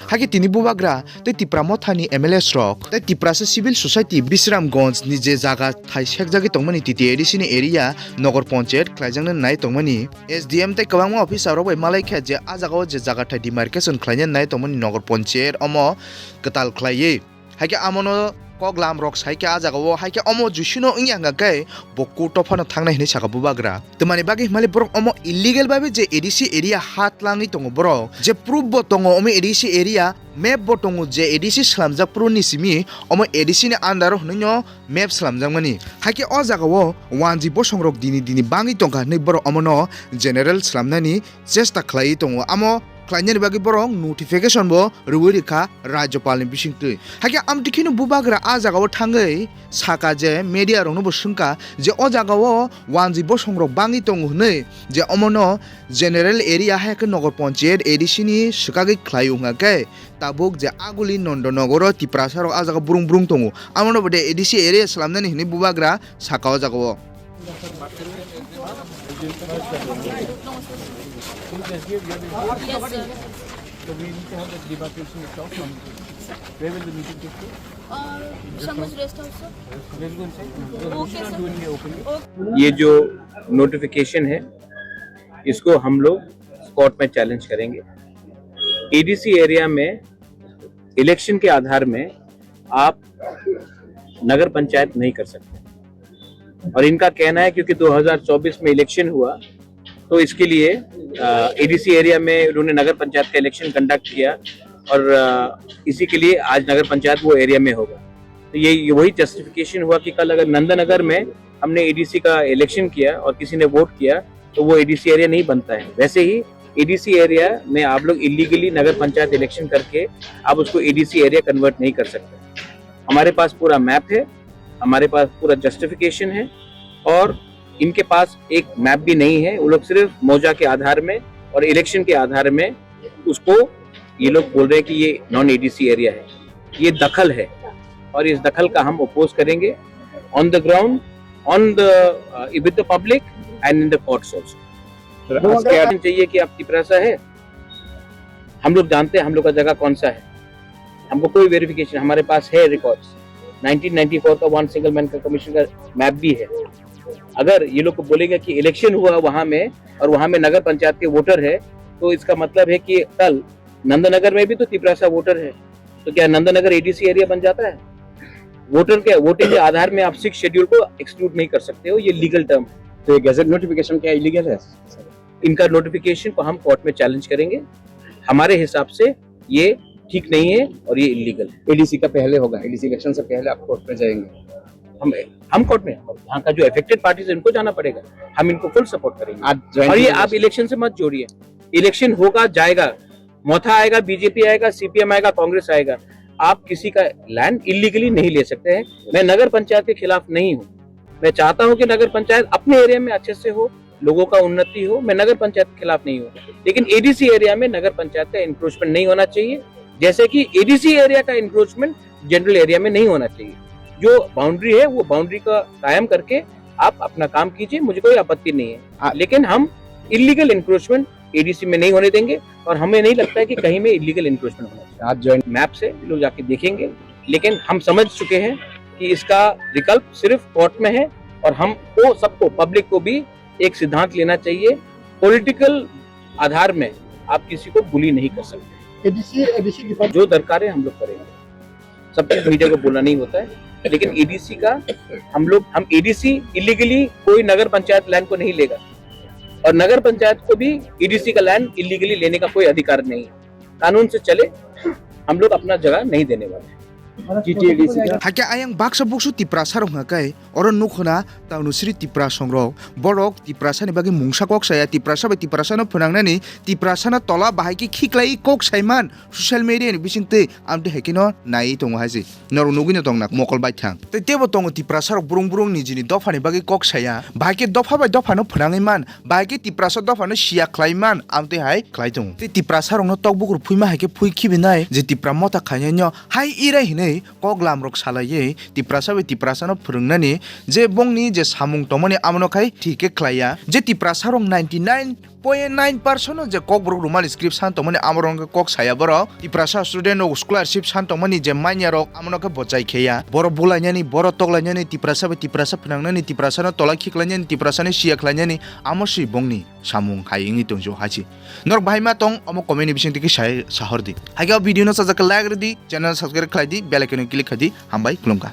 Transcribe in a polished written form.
Hagi tini Bubagra te Tripura mothani MLS rok te Tiprasa civil society Bishramganj ni je jaga thai sekjagi tongmani titi edisi ni area nogor panchayat khlaijangna nai tongmani SDM te kwbangma officer rok bai malai kha je a jaga o je jaga thai demarcation khlaina nai tongmani nogor panchayat omo katal khlaiye hagi amono koglam rok saike a jaga o haike omo jusino ingyanga kai bokku tofano thangnai hini saka Bubagra temani bagi mali borok omo illegal babe je edisi area hat langi tongo borok je proof bo tongo omo edisi area map bo tongo je edisi slamjak pro ni simi omo edisi ni under hnyo map slamjak mani haike o jaga o wanji bo songrok dini bangi tongka nei borok omo no general slamnani chesta khlai tongo amo Klainya bagi borong notification bo ruwiri kha rajyapal ni bisingtui hake amtikhino Bubagra a jaga o thangai saka je media rong no bo sungka je o jaga o wanji bo songrok bangi tongo nei je omono general area hake nogor panchayat edc ni sikagi khlaiunga kai tabuk je aguli nondonogoro Tiprasa rok a jaga burung tongo amono bode edc area salamnani hini Bubagra saka o jaga o Yes, sir. So we need to have the demarcation itself. Where will the meeting take place? Bishramganj rest house, sir. Where will say? Okay, sir. Doing it openly. ये जो notification है इसको हम लोग court में challenge करेंगे। ADC area में election के आधार में आप नगर पंचायत नहीं कर सकते और इनका कहना है क्योंकि 2024 में इलेक्शन हुआ तो इसके लिए एडीसी एरिया में उन्होंने नगर पंचायत का इलेक्शन कंडक्ट किया और इसी के लिए आज नगर पंचायत वो एरिया में होगा। तो ये वही जस्टिफिकेशन हुआ कि कल अगर नंदनगर में हमने एडीसी का इलेक्शन किया और किसी ने वोट किया तो वो एडीसी एरिया नहीं बनता है। वैसे ही एडीसी एरिया में आप लोग इलीगली नगर पंचायत इलेक्शन करके आप उसको एडीसी एरिया कन्वर्ट नहीं कर सकते। हमारे पास पूरा मैप है, हमारे पास पूरा जस्टिफिकेशन है और इनके पास एक मैप भी नहीं है। वो लोग सिर्फ मौजा के आधार में और इलेक्शन के आधार में उसको ये लोग बोल रहे हैं कि ये नॉन एडीसी एरिया है। ये दखल है और इस दखल का हम अपोज करेंगे on the ground, on the with the public and in the courts also. चाहिए कि आप तिपरासा है, हम लोग जानते हैं हम लोग का जगह कौन सा है, हमको कोई वेरिफिकेशन, हमारे पास है रिकॉर्ड्स 1994 का वन सिंगल मैन का कमीशन का मैप भी है। अगर ये लोग को बोलेंगे कि इलेक्शन हुआ वहां में और वहां में नगर पंचायत के वोटर है तो इसका मतलब है कि कल नंदनगर में भी तो तिपरासा वोटर है, तो क्या नंदनगर एडीसी एरिया बन जाता है? वोटर के वोटिंग के आधार में आप 6 शेड्यूल को एक्सक्लूड नहीं कर सकते हो, ये लीगल टर्म है। तो ये गैजेट नोटिफिकेशन क्या इलीगल है? इनका नोटिफिकेशन को हम कोर्ट में चैलेंज करेंगे। हमारे हिसाब से ये ठीक नहीं है और ये इलीगल है। एडीसी का पहले होगा, एडीसी इलेक्शन से पहले आप कोर्ट में जाएंगे? हम कोर्ट में, यहाँ का जो अफेक्टेड पार्टीज है उनको जाना पड़ेगा, हम इनको फुल सपोर्ट करेंगे। और ये आप इलेक्शन से मत जोड़िए, इलेक्शन होगा जाएगा, मोथा आएगा, बीजेपी आएगा, सीपीएम आएगा, कांग्रेस आएगा, आप किसी का लैंड इलीगली नहीं ले सकते हैं। मैं नगर पंचायत के खिलाफ नहीं हूँ, मैं चाहता हूँ कि नगर पंचायत अपने एरिया में अच्छे से हो, लोगों का उन्नति हो, मैं नगर पंचायत के खिलाफ नहीं हूँ, लेकिन एडीसी एरिया में नगर पंचायत का इंक्रोचमेंट नहीं होना चाहिए, जैसे कि एडीसी एरिया का इंक्रोचमेंट जनरल एरिया में नहीं होना चाहिए। जो बाउंड्री है वो बाउंड्री का कायम करके आप अपना काम कीजिए, मुझे कोई आपत्ति नहीं है, लेकिन हम इलीगल इंक्रोचमेंट एडीसी में नहीं होने देंगे और हमें नहीं लगता है कि कहीं में इलीगल इंक्रोचमेंट होना चाहिए। आप जॉइंट मैप से लोग जाके देखेंगे, लेकिन हम समझ चुके हैं कि इसका विकल्प सिर्फ कोर्ट में है और हमको सबको, पब्लिक को भी एक सिद्धांत लेना चाहिए, पॉलिटिकल आधार में आप किसी को बुली नहीं कर सकते। एडीसी की जो दरकार है हम लोग करेंगे, सब चीज मीडिया को बोलना नहीं होता है, लेकिन एडीसी का हम एडीसी इलीगली कोई नगर पंचायत लैंड को नहीं लेगा और नगर पंचायत को भी एडीसी का लैंड इलीगली लेने का कोई अधिकार नहीं है। कानून से चले, हम लोग अपना जगह नहीं देने वाले। Hake ayang baksa buksu Tiprasa rok ngakai oro nukhona taunusri Tiprasa songrok borok Tiprasa ni bagi mungsa kok saya Tiprasa bai Tiprasa no phunangnani Tiprasa na tola bahai ki khiklai kok saiman social media ni bisingte amte hekino nai tongo haji nor nugino tongnak mokol bai thang te tebo tongo Tiprasa rok burung ni jini dofa ni bagi kok saya bahai ke dofa bai dofa no phunangai man bahai ke Tiprasa dofa no sia khlai man amte hai khlai tong te Tiprasa rok no tokbukur phuima hai ke phui khibi nai je Tripura mota khainyo hai ira hine tongmani kok lamrok salai Tiprasa bai Tiprasa no phurungnani je bongni je samung tongmani amno khai thike khlaya je Tiprasa rong 99.9% je Kokborok rumani script san tongmani amrong kok saya borok Tiprasa student o scholarship san tongmani je manya rok amno khe bojai kheya boro bulanyani boro toklanyani Tiprasa bai Tiprasa phnangnani Tiprasa no tola khiklanyani Tiprasa ni siya khlanyani amosi bongni samung hayingi tongjo hachi nor bahima tong amo comment ni bising tiki sahor di haga video no sajak like di channel subscribe khlai di bell icon click khadi hambai kulumka